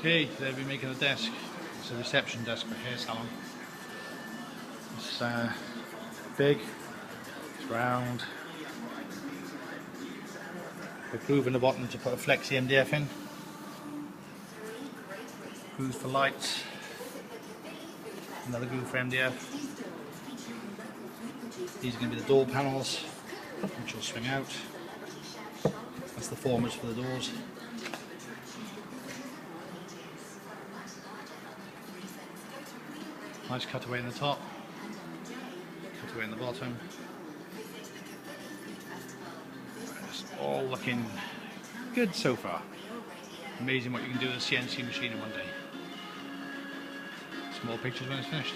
Okay, today we'll be making a desk. It's a reception desk for a hair salon. It's big, it's round. We've groove in the bottom to put a flexi MDF in. Grooves for lights. Another groove for MDF. These are going to be the door panels, which will swing out. That's the formers for the doors. Nice cutaway in the top, cutaway in the bottom. It's all looking good so far. Amazing what you can do with a CNC machine in one day. Some more pictures when it's finished.